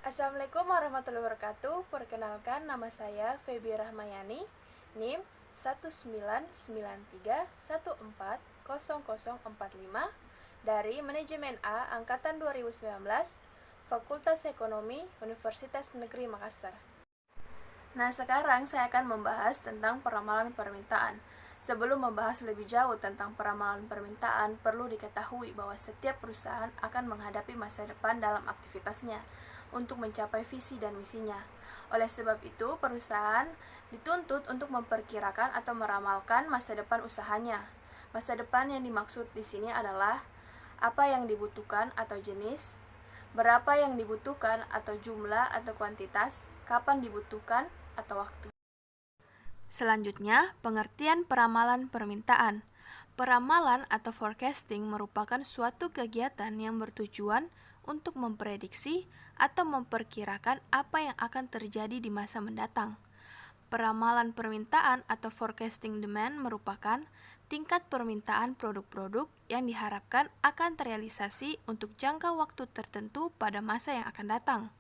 Assalamualaikum warahmatullahi wabarakatuh. Perkenalkan, nama saya Feby Rahmayani, NIM 19931400045 dari Manajemen A Angkatan 2019, Fakultas Ekonomi, Universitas Negeri Makassar. Nah, sekarang saya akan membahas tentang peramalan permintaan. Sebelum membahas lebih jauh tentang peramalan permintaan, perlu diketahui bahwa setiap perusahaan akan menghadapi masa depan dalam aktivitasnya untuk mencapai visi dan misinya. Oleh sebab itu, perusahaan dituntut untuk memperkirakan atau meramalkan masa depan usahanya. Masa depan yang dimaksud di sini adalah apa yang dibutuhkan atau jenis, berapa yang dibutuhkan atau jumlah atau kuantitas, kapan dibutuhkan atau waktu. Selanjutnya, pengertian peramalan permintaan. Peramalan atau forecasting merupakan suatu kegiatan yang bertujuan untuk memprediksi atau memperkirakan apa yang akan terjadi di masa mendatang. Peramalan permintaan atau forecasting demand merupakan tingkat permintaan produk-produk yang diharapkan akan terrealisasi untuk jangka waktu tertentu pada masa yang akan datang.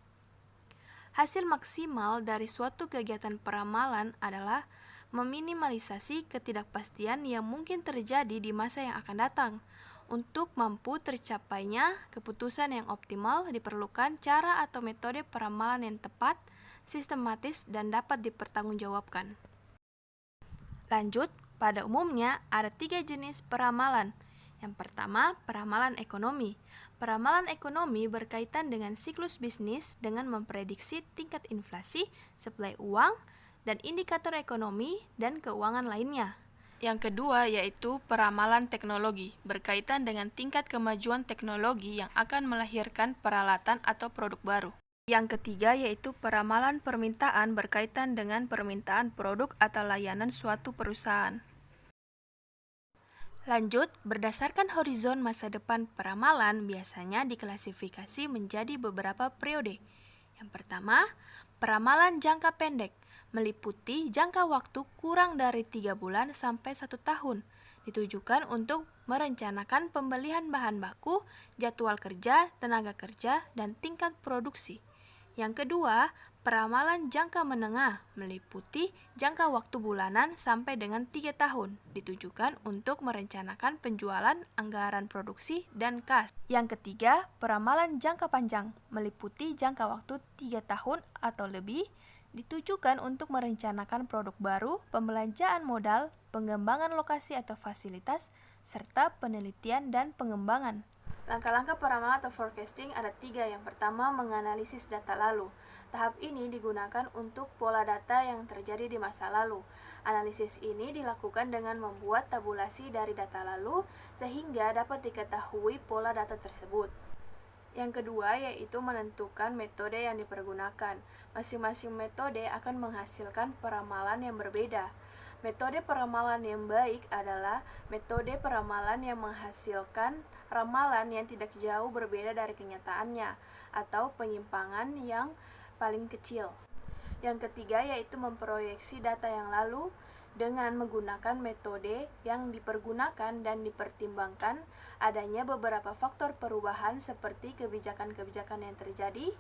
Hasil maksimal dari suatu kegiatan peramalan adalah meminimalisasi ketidakpastian yang mungkin terjadi di masa yang akan datang. Untuk mampu tercapainya keputusan yang optimal, diperlukan cara atau metode peramalan yang tepat, sistematis, dan dapat dipertanggungjawabkan. Lanjut, pada umumnya ada 3 jenis peramalan. Yang pertama, peramalan ekonomi. Peramalan ekonomi berkaitan dengan siklus bisnis dengan memprediksi tingkat inflasi, suplai uang, dan indikator ekonomi dan keuangan lainnya. Yang kedua yaitu peramalan teknologi, berkaitan dengan tingkat kemajuan teknologi yang akan melahirkan peralatan atau produk baru. Yang ketiga yaitu peramalan permintaan, berkaitan dengan permintaan produk atau layanan suatu perusahaan. Lanjut, berdasarkan horizon masa depan peramalan biasanya diklasifikasi menjadi beberapa periode. Yang pertama, peramalan jangka pendek, meliputi jangka waktu kurang dari 3 bulan sampai 1 tahun, ditujukan untuk merencanakan pembelian bahan baku, jadwal kerja, tenaga kerja, dan tingkat produksi. Yang kedua, peramalan jangka menengah, meliputi jangka waktu bulanan sampai dengan 3 tahun, ditujukan untuk merencanakan penjualan, anggaran produksi, dan kas. Yang ketiga, peramalan jangka panjang, meliputi jangka waktu 3 tahun atau lebih, ditujukan untuk merencanakan produk baru, pembelanjaan modal, pengembangan lokasi atau fasilitas, serta penelitian dan pengembangan. Langkah-langkah peramalan atau forecasting ada 3. Yang pertama, menganalisis data lalu. Tahap ini digunakan untuk pola data yang terjadi di masa lalu. Analisis ini dilakukan dengan membuat tabulasi dari data lalu sehingga dapat diketahui pola data tersebut. Yang kedua yaitu menentukan metode yang dipergunakan. Masing-masing metode akan menghasilkan peramalan yang berbeda. Metode peramalan yang baik adalah metode peramalan yang menghasilkan ramalan yang tidak jauh berbeda dari kenyataannya atau penyimpangan yang paling kecil. Yang ketiga yaitu memproyeksi data yang lalu dengan menggunakan metode yang dipergunakan dan dipertimbangkan adanya beberapa faktor perubahan seperti kebijakan-kebijakan yang terjadi,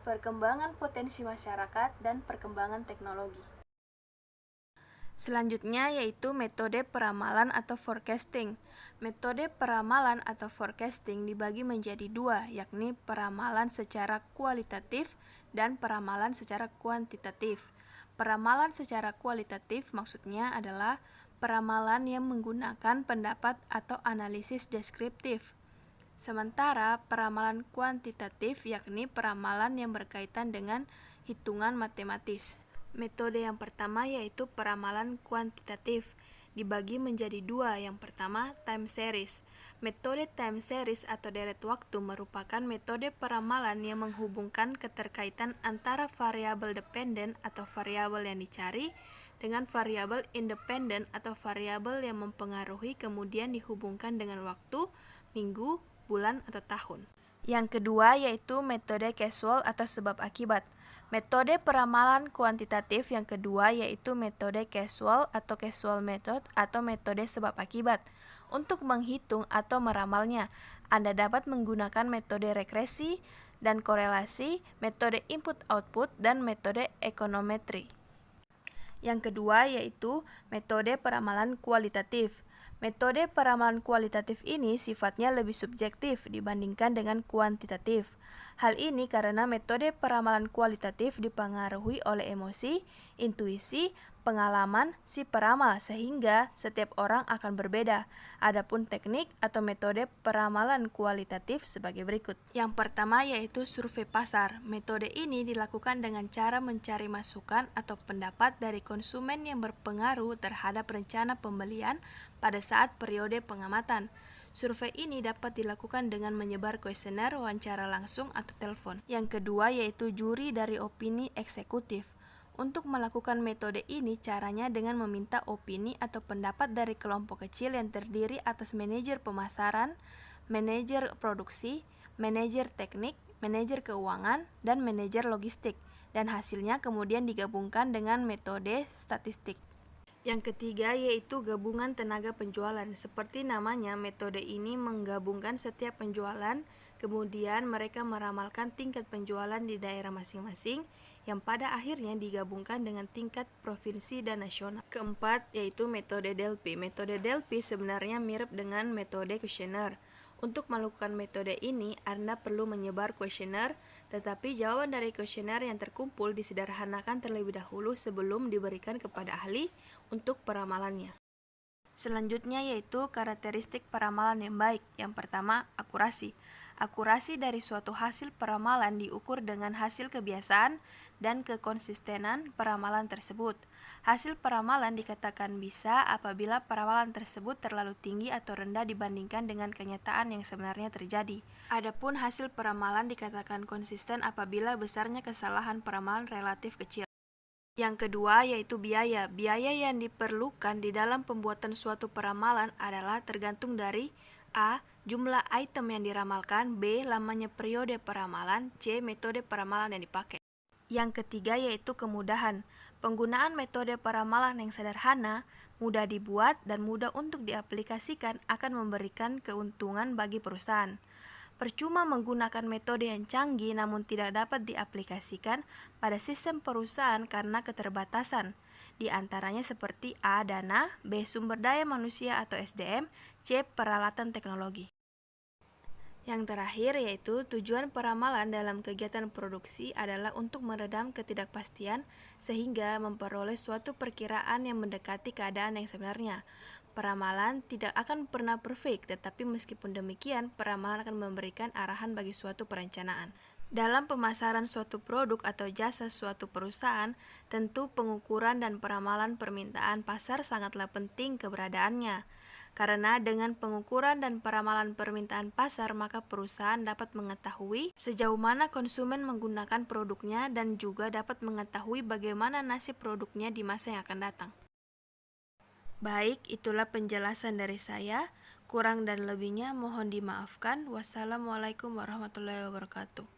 perkembangan potensi masyarakat, dan perkembangan teknologi. Selanjutnya yaitu metode peramalan atau forecasting. Metode peramalan atau forecasting dibagi menjadi 2, yakni peramalan secara kualitatif dan peramalan secara kuantitatif. Peramalan secara kualitatif maksudnya adalah peramalan yang menggunakan pendapat atau analisis deskriptif. Sementara peramalan kuantitatif yakni peramalan yang berkaitan dengan hitungan matematis. Metode yang pertama yaitu peramalan kuantitatif, dibagi menjadi 2. Yang pertama, time series. Metode time series atau deret waktu merupakan metode peramalan yang menghubungkan keterkaitan antara variabel dependen atau variabel yang dicari dengan variabel independen atau variabel yang mempengaruhi kemudian dihubungkan dengan waktu, minggu, bulan, atau tahun. Yang kedua yaitu metode causal atau sebab akibat. Metode peramalan kuantitatif yang kedua yaitu metode causal atau causal method atau metode sebab akibat. Untuk menghitung atau meramalnya, Anda dapat menggunakan metode regresi dan korelasi, metode input-output, dan metode ekonometri. Yang kedua yaitu metode peramalan kualitatif. Metode peramalan kualitatif ini sifatnya lebih subjektif dibandingkan dengan kuantitatif. Hal ini karena metode peramalan kualitatif dipengaruhi oleh emosi, intuisi, pengalaman si peramal sehingga setiap orang akan berbeda. Adapun teknik atau metode peramalan kualitatif sebagai berikut. Yang pertama yaitu survei pasar. Metode ini dilakukan dengan cara mencari masukan atau pendapat dari konsumen yang berpengaruh terhadap rencana pembelian pada saat periode pengamatan. Survei ini dapat dilakukan dengan menyebar kuesioner, wawancara langsung, atau telepon. Yang kedua yaitu juri dari opini eksekutif. Untuk melakukan metode ini caranya dengan meminta opini atau pendapat dari kelompok kecil yang terdiri atas manajer pemasaran, manajer produksi, manajer teknik, manajer keuangan, dan manajer logistik, dan hasilnya kemudian digabungkan dengan metode statistik. Yang ketiga yaitu gabungan tenaga penjualan. Seperti namanya, metode ini menggabungkan setiap penjualan, kemudian mereka meramalkan tingkat penjualan di daerah masing-masing, yang pada akhirnya digabungkan dengan tingkat provinsi dan nasional. Keempat yaitu metode Delphi. Metode Delphi sebenarnya mirip dengan metode kuesioner. Untuk melakukan metode ini, Anda perlu menyebar kuesioner, tetapi jawaban dari kuesioner yang terkumpul disederhanakan terlebih dahulu sebelum diberikan kepada ahli untuk peramalannya. Selanjutnya yaitu karakteristik peramalan yang baik. Yang pertama, akurasi. Akurasi dari suatu hasil peramalan diukur dengan hasil kebiasaan dan kekonsistenan peramalan tersebut. Hasil peramalan dikatakan bisa apabila peramalan tersebut terlalu tinggi atau rendah dibandingkan dengan kenyataan yang sebenarnya terjadi. Adapun hasil peramalan dikatakan konsisten apabila besarnya kesalahan peramalan relatif kecil. Yang kedua yaitu biaya. Biaya yang diperlukan di dalam pembuatan suatu peramalan adalah tergantung dari A. Jumlah item yang diramalkan, B. Lamanya periode peramalan, C. Metode peramalan yang dipakai. Yang ketiga yaitu kemudahan. Penggunaan metode peramalan yang sederhana, mudah dibuat, dan mudah untuk diaplikasikan akan memberikan keuntungan bagi perusahaan. Percuma menggunakan metode yang canggih namun tidak dapat diaplikasikan pada sistem perusahaan karena keterbatasan. Di antaranya seperti A. Dana, B. Sumber daya manusia atau SDM, C. Peralatan teknologi. Yang terakhir yaitu tujuan peramalan dalam kegiatan produksi adalah untuk meredam ketidakpastian sehingga memperoleh suatu perkiraan yang mendekati keadaan yang sebenarnya. Peramalan tidak akan pernah perfect, tetapi meskipun demikian, peramalan akan memberikan arahan bagi suatu perencanaan. Dalam pemasaran suatu produk atau jasa suatu perusahaan, tentu pengukuran dan peramalan permintaan pasar sangatlah penting keberadaannya. Karena dengan pengukuran dan peramalan permintaan pasar, maka perusahaan dapat mengetahui sejauh mana konsumen menggunakan produknya dan juga dapat mengetahui bagaimana nasib produknya di masa yang akan datang. Baik, itulah penjelasan dari saya. Kurang dan lebihnya mohon dimaafkan. Wassalamualaikum warahmatullahi wabarakatuh.